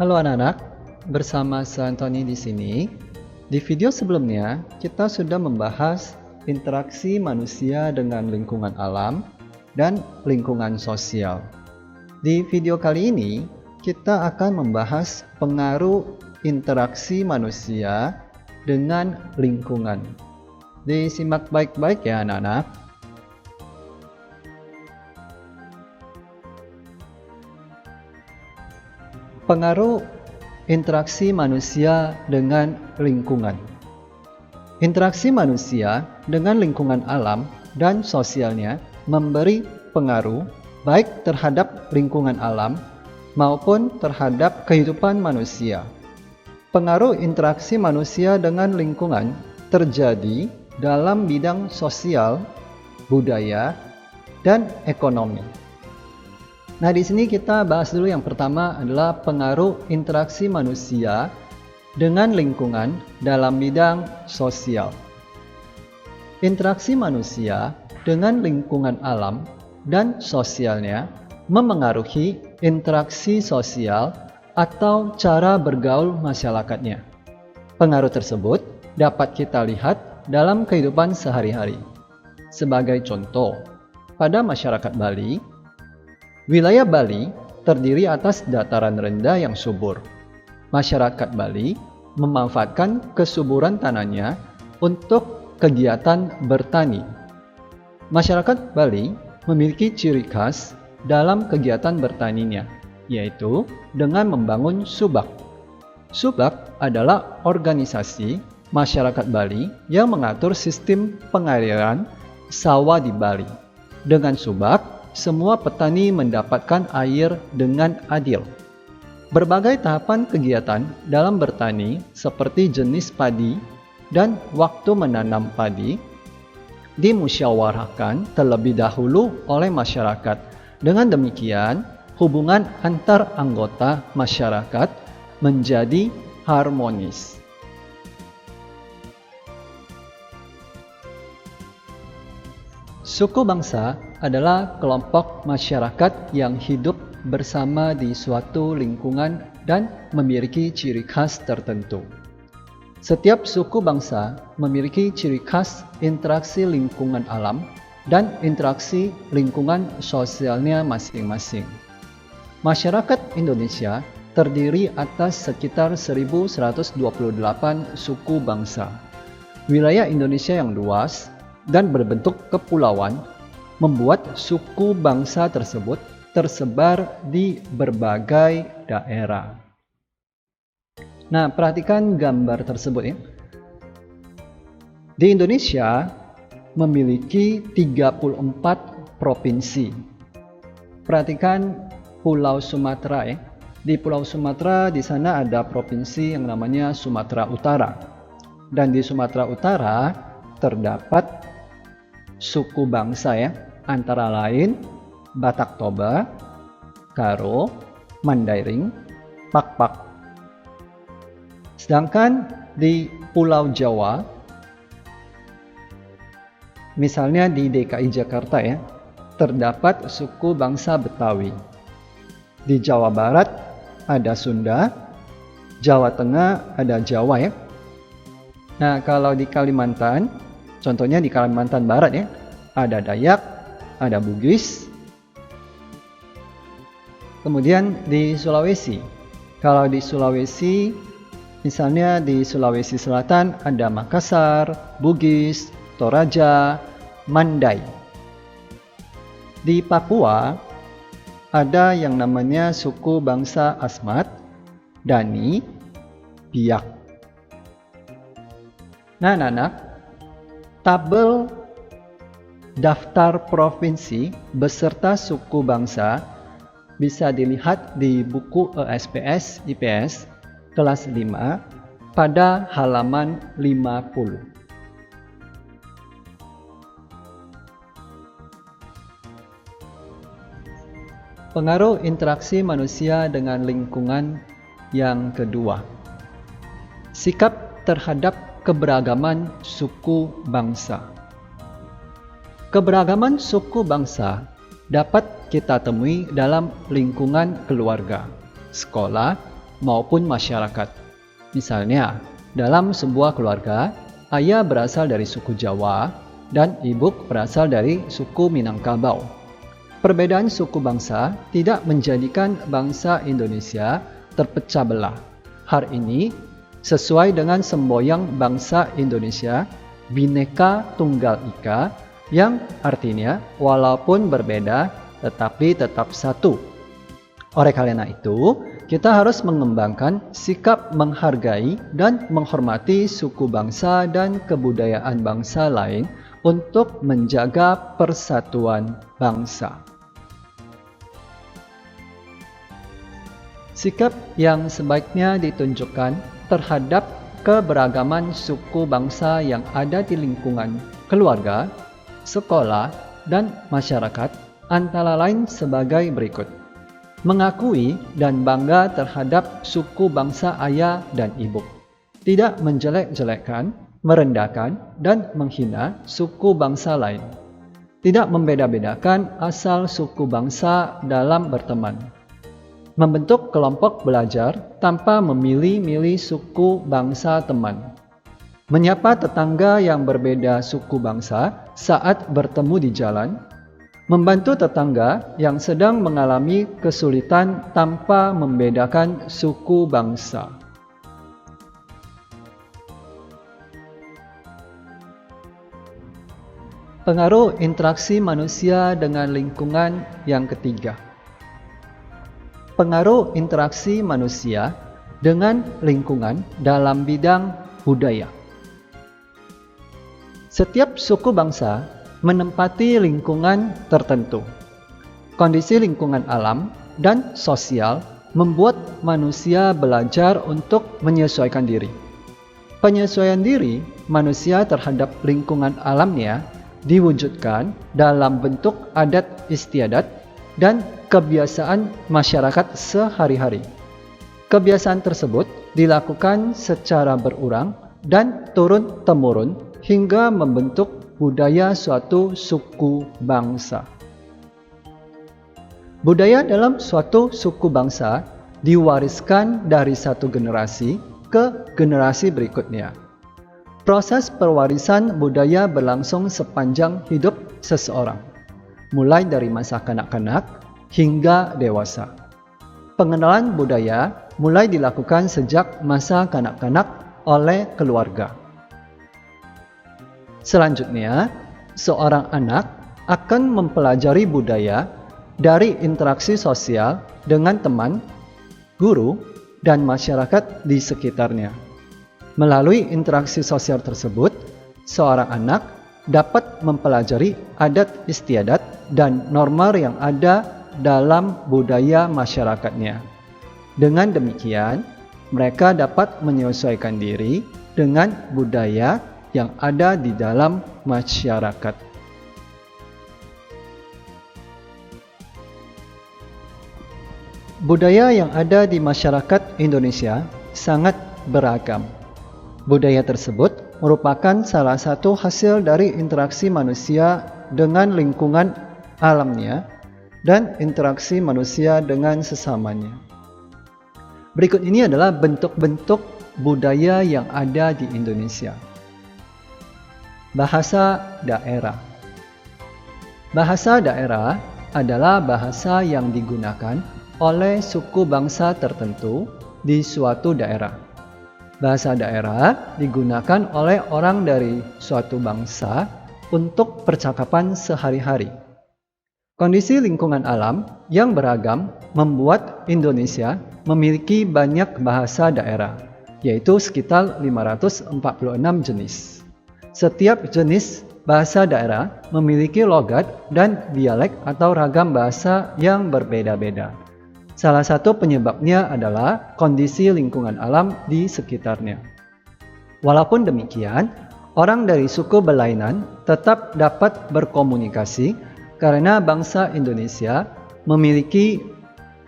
Halo anak-anak, bersama Santoni di sini. Di video sebelumnya, kita sudah membahas interaksi manusia dengan lingkungan alam dan lingkungan sosial. Di video kali ini, kita akan membahas pengaruh interaksi manusia dengan lingkungan. Disimak baik-baik ya anak-anak. Pengaruh interaksi manusia dengan lingkungan. Interaksi manusia dengan lingkungan alam dan sosialnya memberi pengaruh baik terhadap lingkungan alam maupun terhadap kehidupan manusia. Pengaruh interaksi manusia dengan lingkungan terjadi dalam bidang sosial, budaya, dan ekonomi. Nah, di sini kita bahas dulu yang pertama adalah pengaruh interaksi manusia dengan lingkungan dalam bidang sosial. Interaksi manusia dengan lingkungan alam dan sosialnya memengaruhi interaksi sosial atau cara bergaul masyarakatnya. Pengaruh tersebut dapat kita lihat dalam kehidupan sehari-hari. Sebagai contoh, pada masyarakat Bali, wilayah Bali terdiri atas dataran rendah yang subur. Masyarakat Bali memanfaatkan kesuburan tanahnya untuk kegiatan bertani. Masyarakat Bali memiliki ciri khas dalam kegiatan bertaninya, yaitu dengan membangun subak. Subak adalah organisasi masyarakat Bali yang mengatur sistem pengairan sawah di Bali. Dengan subak, semua petani mendapatkan air dengan adil. Berbagai tahapan kegiatan dalam bertani seperti jenis padi dan waktu menanam padi dimusyawarahkan terlebih dahulu oleh masyarakat. Dengan demikian, hubungan antar anggota masyarakat menjadi harmonis. Suku bangsa adalah kelompok masyarakat yang hidup bersama di suatu lingkungan dan memiliki ciri khas tertentu. Setiap suku bangsa memiliki ciri khas interaksi lingkungan alam dan interaksi lingkungan sosialnya masing-masing. Masyarakat Indonesia terdiri atas sekitar 1128 suku bangsa. Wilayah Indonesia yang luas dan berbentuk kepulauan membuat suku bangsa tersebut tersebar di berbagai daerah. Nah, perhatikan gambar tersebut ya. Di Indonesia memiliki 34 provinsi. Perhatikan Pulau Sumatera ya. Di Pulau Sumatera di sana ada provinsi yang namanya Sumatera Utara. Dan di Sumatera Utara terdapat suku bangsa ya, antara lain Batak Toba, Karo, Mandailing, Pakpak. Sedangkan di Pulau Jawa, misalnya di DKI Jakarta ya, terdapat suku bangsa Betawi. Di Jawa Barat ada Sunda, Jawa Tengah ada Jawa ya. Nah, kalau di Kalimantan, contohnya di Kalimantan Barat ya, ada Dayak, ada Bugis. Kemudian di Sulawesi, kalau di Sulawesi, misalnya di Sulawesi Selatan ada Makassar, Bugis, Toraja, Mandai. Di Papua ada yang namanya suku bangsa Asmat, Dani, Biak. Nah, anak-anak, tabel daftar provinsi beserta suku bangsa bisa dilihat di buku ESPS IPS kelas 5 pada halaman 50. Pengaruh interaksi manusia dengan lingkungan yang kedua. Sikap terhadap keberagaman suku bangsa. Keberagaman suku bangsa dapat kita temui dalam lingkungan keluarga, sekolah, maupun masyarakat. Misalnya, dalam sebuah keluarga, ayah berasal dari suku Jawa dan ibu berasal dari suku Minangkabau. Perbedaan suku bangsa tidak menjadikan bangsa Indonesia terpecah belah. Hal ini sesuai dengan semboyan bangsa Indonesia, Bhinneka Tunggal Ika, yang artinya walaupun berbeda tetapi tetap satu. Oleh karena itu, kita harus mengembangkan sikap menghargai dan menghormati suku bangsa dan kebudayaan bangsa lain untuk menjaga persatuan bangsa. Sikap yang sebaiknya ditunjukkan terhadap keberagaman suku bangsa yang ada di lingkungan keluarga, sekolah, dan masyarakat antara lain sebagai berikut. Mengakui dan bangga terhadap suku bangsa ayah dan ibu. Tidak menjelek-jelekkan, merendahkan, dan menghina suku bangsa lain. Tidak membeda-bedakan asal suku bangsa dalam berteman. Membentuk kelompok belajar tanpa memilih-milih suku bangsa teman. Menyapa tetangga yang berbeda suku bangsa saat bertemu di jalan. Membantu tetangga yang sedang mengalami kesulitan tanpa membedakan suku bangsa. Pengaruh interaksi manusia dengan lingkungan yang ketiga. Pengaruh interaksi manusia dengan lingkungan dalam bidang budaya. Setiap suku bangsa menempati lingkungan tertentu. Kondisi lingkungan alam dan sosial membuat manusia belajar untuk menyesuaikan diri. Penyesuaian diri manusia terhadap lingkungan alamnya diwujudkan dalam bentuk adat istiadat dan kebiasaan masyarakat sehari-hari. Kebiasaan tersebut dilakukan secara berulang dan turun-temurun hingga membentuk budaya suatu suku bangsa. Budaya dalam suatu suku bangsa diwariskan dari satu generasi ke generasi berikutnya. Proses pewarisan budaya berlangsung sepanjang hidup seseorang, mulai dari masa kanak-kanak hingga dewasa. Pengenalan budaya mulai dilakukan sejak masa kanak-kanak oleh keluarga. Selanjutnya, seorang anak akan mempelajari budaya dari interaksi sosial dengan teman, guru, dan masyarakat di sekitarnya. Melalui interaksi sosial tersebut, seorang anak dapat mempelajari adat istiadat dan norma yang ada dalam budaya masyarakatnya. Dengan demikian, mereka dapat menyesuaikan diri dengan budaya yang ada di dalam masyarakat. Budaya yang ada di masyarakat Indonesia sangat beragam. Budaya tersebut merupakan salah satu hasil dari interaksi manusia dengan lingkungan alamnya dan interaksi manusia dengan sesamanya. Berikut ini adalah bentuk-bentuk budaya yang ada di Indonesia. Bahasa daerah. Bahasa daerah adalah bahasa yang digunakan oleh suku bangsa tertentu di suatu daerah. Bahasa daerah digunakan oleh orang dari suatu bangsa untuk percakapan sehari-hari. Kondisi lingkungan alam yang beragam membuat Indonesia memiliki banyak bahasa daerah, yaitu sekitar 546 jenis. Setiap jenis bahasa daerah memiliki logat dan dialek atau ragam bahasa yang berbeda-beda. Salah satu penyebabnya adalah kondisi lingkungan alam di sekitarnya. Walaupun demikian, orang dari suku berlainan tetap dapat berkomunikasi karena bangsa Indonesia memiliki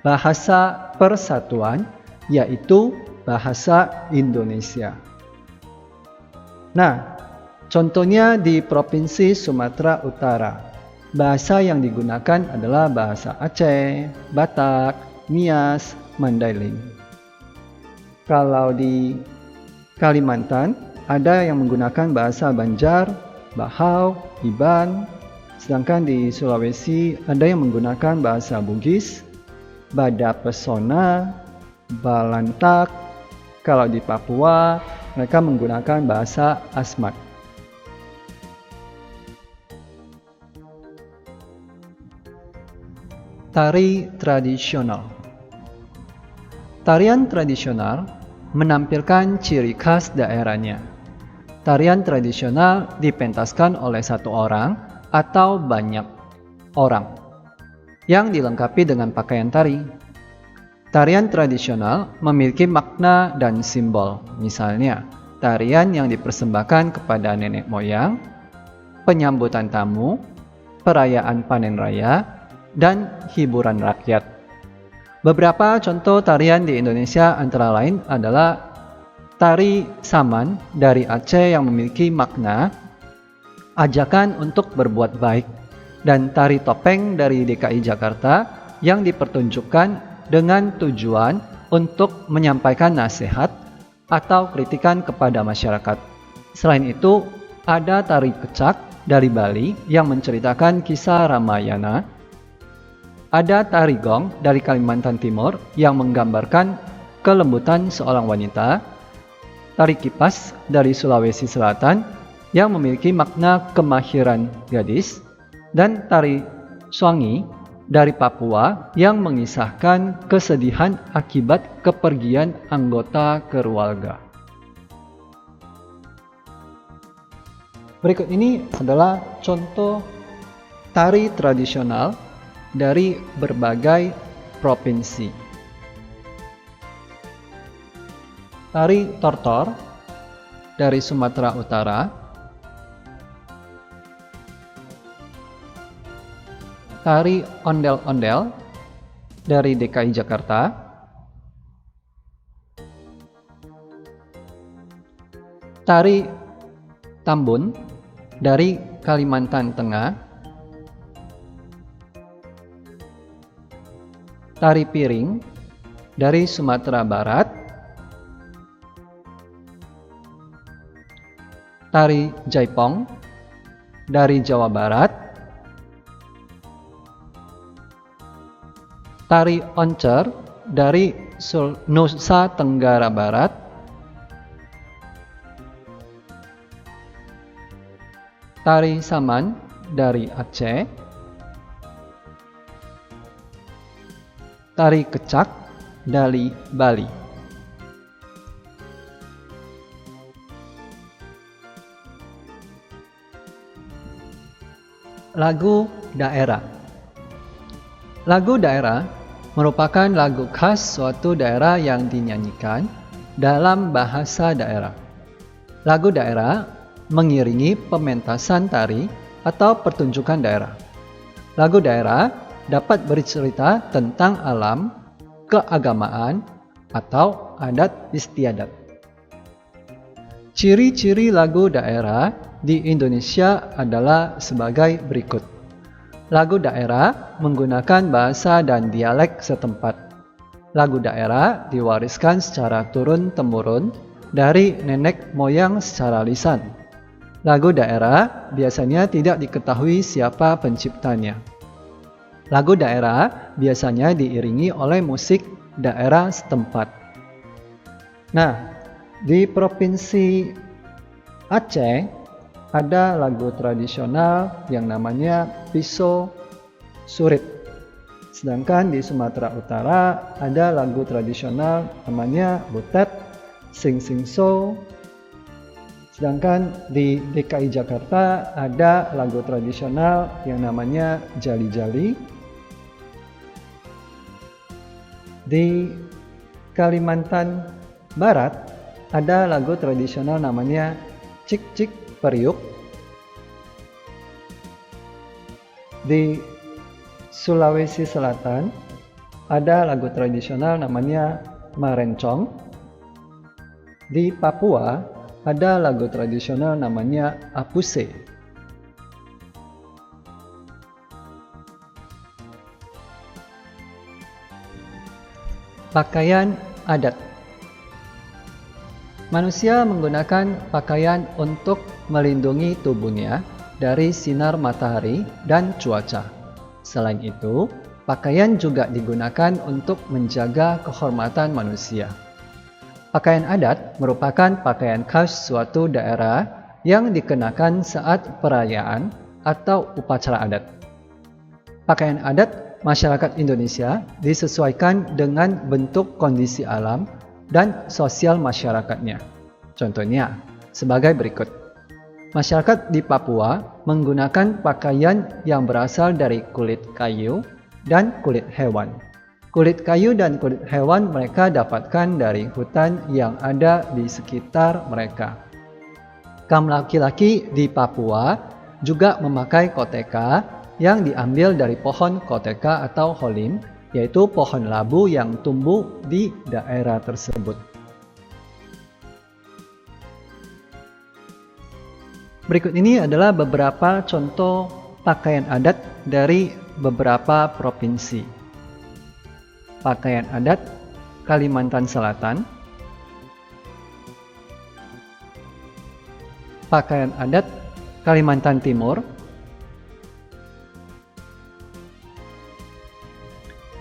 bahasa persatuan, yaitu bahasa Indonesia. Nah, contohnya di Provinsi Sumatera Utara, bahasa yang digunakan adalah bahasa Aceh, Batak, Nias, Mandailing. Kalau di Kalimantan, ada yang menggunakan bahasa Banjar, Bahau, Iban, sedangkan di Sulawesi ada yang menggunakan bahasa Bugis, Bada Pesona, Balantak. Kalau di Papua, mereka menggunakan bahasa Asmat. Tari tradisional. Tarian tradisional menampilkan ciri khas daerahnya. Tarian tradisional dipentaskan oleh satu orang atau banyak orang yang dilengkapi dengan pakaian tari. Tarian tradisional memiliki makna dan simbol, misalnya tarian yang dipersembahkan kepada nenek moyang, penyambutan tamu, perayaan panen raya, dan hiburan rakyat. Beberapa contoh tarian di Indonesia antara lain adalah tari Saman dari Aceh yang memiliki makna ajakan untuk berbuat baik, dan tari topeng dari DKI Jakarta yang dipertunjukkan dengan tujuan untuk menyampaikan nasihat atau kritikan kepada masyarakat. Selain itu, ada tari kecak dari Bali yang menceritakan kisah Ramayana. Ada tari gong dari Kalimantan Timur yang menggambarkan kelembutan seorang wanita. Tari kipas dari Sulawesi Selatan yang memiliki makna kemahiran gadis. Dan tari swangi dari Papua yang mengisahkan kesedihan akibat kepergian anggota keluarga. Berikut ini adalah contoh tari tradisional dari berbagai provinsi. Tari Tortor dari Sumatera Utara, tari Ondel-Ondel dari DKI Jakarta, tari Tambun dari Kalimantan Tengah, tari Piring dari Sumatera Barat, tari Jaipong dari Jawa Barat, tari Oncer dari Nusa Tenggara Barat, tari Saman dari Aceh, tari kecak dari Bali. Lagu daerah. Lagu daerah merupakan lagu khas suatu daerah yang dinyanyikan dalam bahasa daerah. Lagu daerah mengiringi pementasan tari atau pertunjukan daerah. Lagu daerah dapat bercerita tentang alam, keagamaan, atau adat istiadat. Ciri-ciri lagu daerah di Indonesia adalah sebagai berikut. Lagu daerah menggunakan bahasa dan dialek setempat. Lagu daerah diwariskan secara turun-temurun dari nenek moyang secara lisan. Lagu daerah biasanya tidak diketahui siapa penciptanya. Lagu daerah biasanya diiringi oleh musik daerah setempat. Nah, di Provinsi Aceh ada lagu tradisional yang namanya Piso Surit. Sedangkan di Sumatera Utara ada lagu tradisional namanya Butet, Sing Sing So. Sedangkan di DKI Jakarta ada lagu tradisional yang namanya Jali Jali. Di Kalimantan Barat ada lagu tradisional namanya Cik Cik Periuk. Di Sulawesi Selatan ada lagu tradisional namanya Marencong. Di Papua ada lagu tradisional namanya Apuse. Pakaian adat. Manusia menggunakan pakaian untuk melindungi tubuhnya dari sinar matahari dan cuaca. Selain itu, pakaian juga digunakan untuk menjaga kehormatan manusia. Pakaian adat merupakan pakaian khas suatu daerah yang dikenakan saat perayaan atau upacara adat. Pakaian adat masyarakat Indonesia disesuaikan dengan bentuk kondisi alam dan sosial masyarakatnya. Contohnya, sebagai berikut. Masyarakat di Papua menggunakan pakaian yang berasal dari kulit kayu dan kulit hewan. Kulit kayu dan kulit hewan mereka dapatkan dari hutan yang ada di sekitar mereka. Kaum laki-laki di Papua juga memakai koteka yang diambil dari pohon koteka atau holim, yaitu pohon labu yang tumbuh di daerah tersebut. Berikut ini adalah beberapa contoh pakaian adat dari beberapa provinsi. Pakaian adat Kalimantan Selatan, pakaian adat Kalimantan Timur,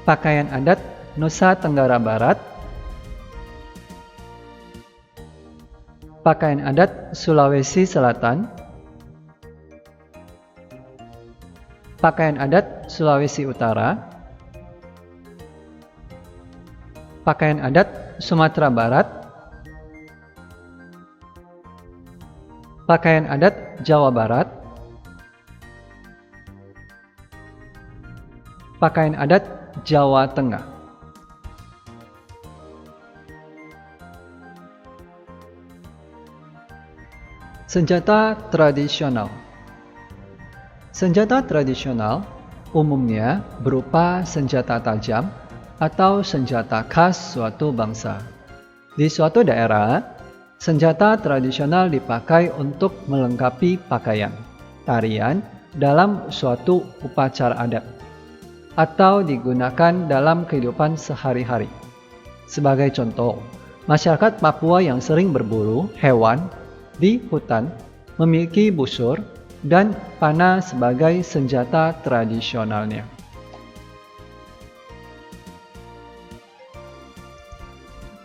pakaian adat Nusa Tenggara Barat, pakaian adat Sulawesi Selatan, pakaian adat Sulawesi Utara, pakaian adat Sumatera Barat, pakaian adat Jawa Barat, pakaian adat Jawa Tengah. Senjata tradisional. Senjata tradisional umumnya berupa senjata tajam atau senjata khas suatu bangsa. Di suatu daerah, senjata tradisional dipakai untuk melengkapi pakaian, tarian dalam suatu upacara adat, atau digunakan dalam kehidupan sehari-hari. Sebagai contoh, masyarakat Papua yang sering berburu hewan di hutan memiliki busur dan panah sebagai senjata tradisionalnya.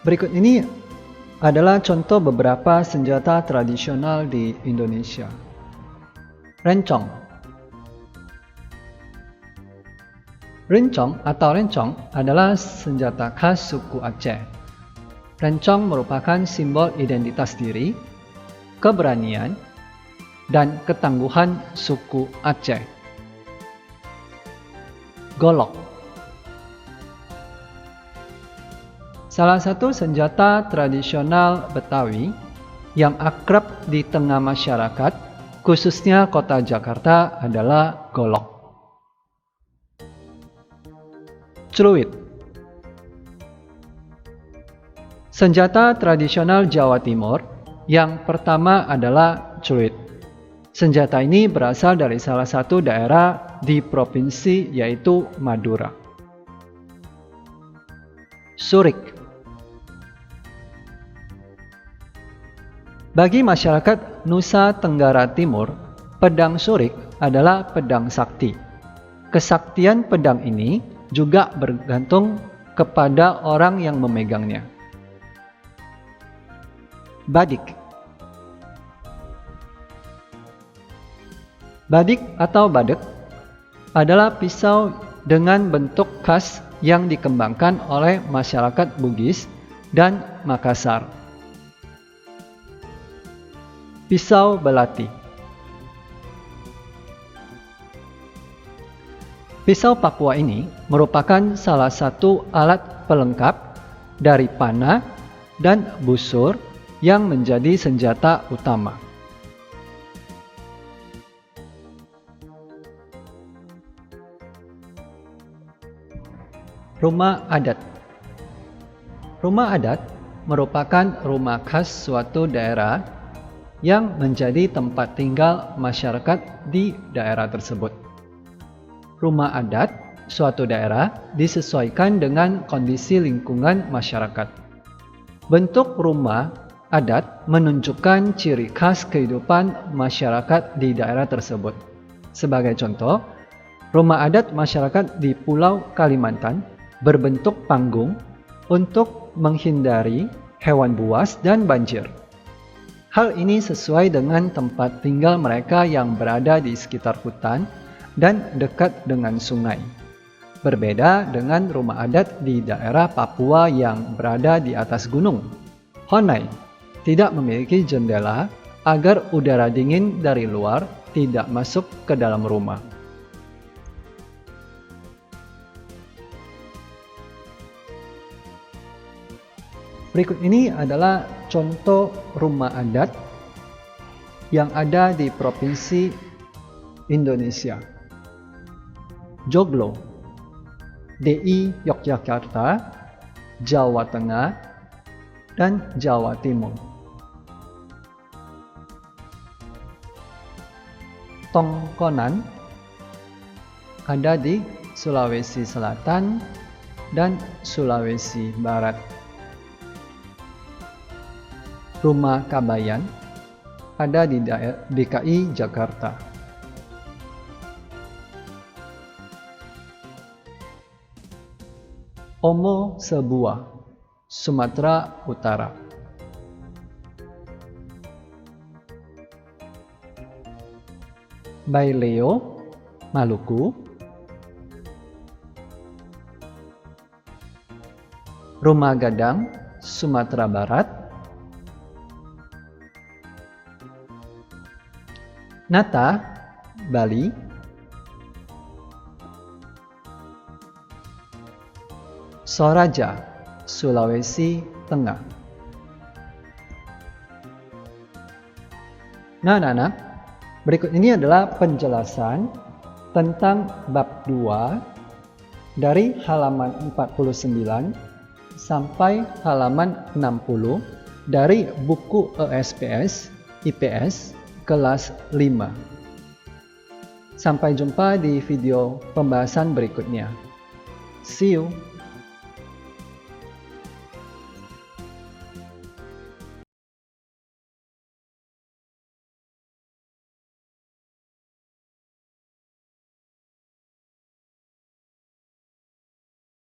Berikut ini adalah contoh beberapa senjata tradisional di Indonesia. Rencong. Rencong adalah senjata khas suku Aceh. Rencong merupakan simbol identitas diri, keberanian, dan ketangguhan suku Aceh. Golok. Salah satu senjata tradisional Betawi yang akrab di tengah masyarakat, khususnya kota Jakarta, adalah golok. Celuit. Senjata tradisional Jawa Timur yang pertama adalah celuit. Senjata ini berasal dari salah satu daerah di provinsi, yaitu Madura. Surik. Bagi masyarakat Nusa Tenggara Timur, pedang surik adalah pedang sakti. Kesaktian pedang ini juga bergantung kepada orang yang memegangnya. Badik. Badik atau badek adalah pisau dengan bentuk khas yang dikembangkan oleh masyarakat Bugis dan Makassar. Pisau belati. Pisau Papua ini merupakan salah satu alat pelengkap dari panah dan busur yang menjadi senjata utama. Rumah adat. Rumah adat merupakan rumah khas suatu daerah yang menjadi tempat tinggal masyarakat di daerah tersebut. Rumah adat suatu daerah disesuaikan dengan kondisi lingkungan masyarakat. Bentuk rumah adat menunjukkan ciri khas kehidupan masyarakat di daerah tersebut. Sebagai contoh, rumah adat masyarakat di Pulau Kalimantan berbentuk panggung untuk menghindari hewan buas dan banjir. Hal ini sesuai dengan tempat tinggal mereka yang berada di sekitar hutan dan dekat dengan sungai. Berbeda dengan rumah adat di daerah Papua yang berada di atas gunung. Honai tidak memiliki jendela agar udara dingin dari luar tidak masuk ke dalam rumah. Berikut ini adalah contoh rumah adat yang ada di Provinsi Indonesia. Joglo, DI Yogyakarta, Jawa Tengah, dan Jawa Timur. Tongkonan ada di Sulawesi Selatan dan Sulawesi Barat. Rumah Kabayan ada di DKI Jakarta. Omo Sebuah, Sumatera Utara. Baileo, Maluku. Rumah Gadang, Sumatera Barat. Nata, Bali. Soraja, Sulawesi Tengah. Nah, anak-anak, berikut ini adalah penjelasan tentang bab 2 dari halaman 49 sampai halaman 60 dari buku ESPS IPS kelas 5. Sampai jumpa di video pembahasan berikutnya. See you!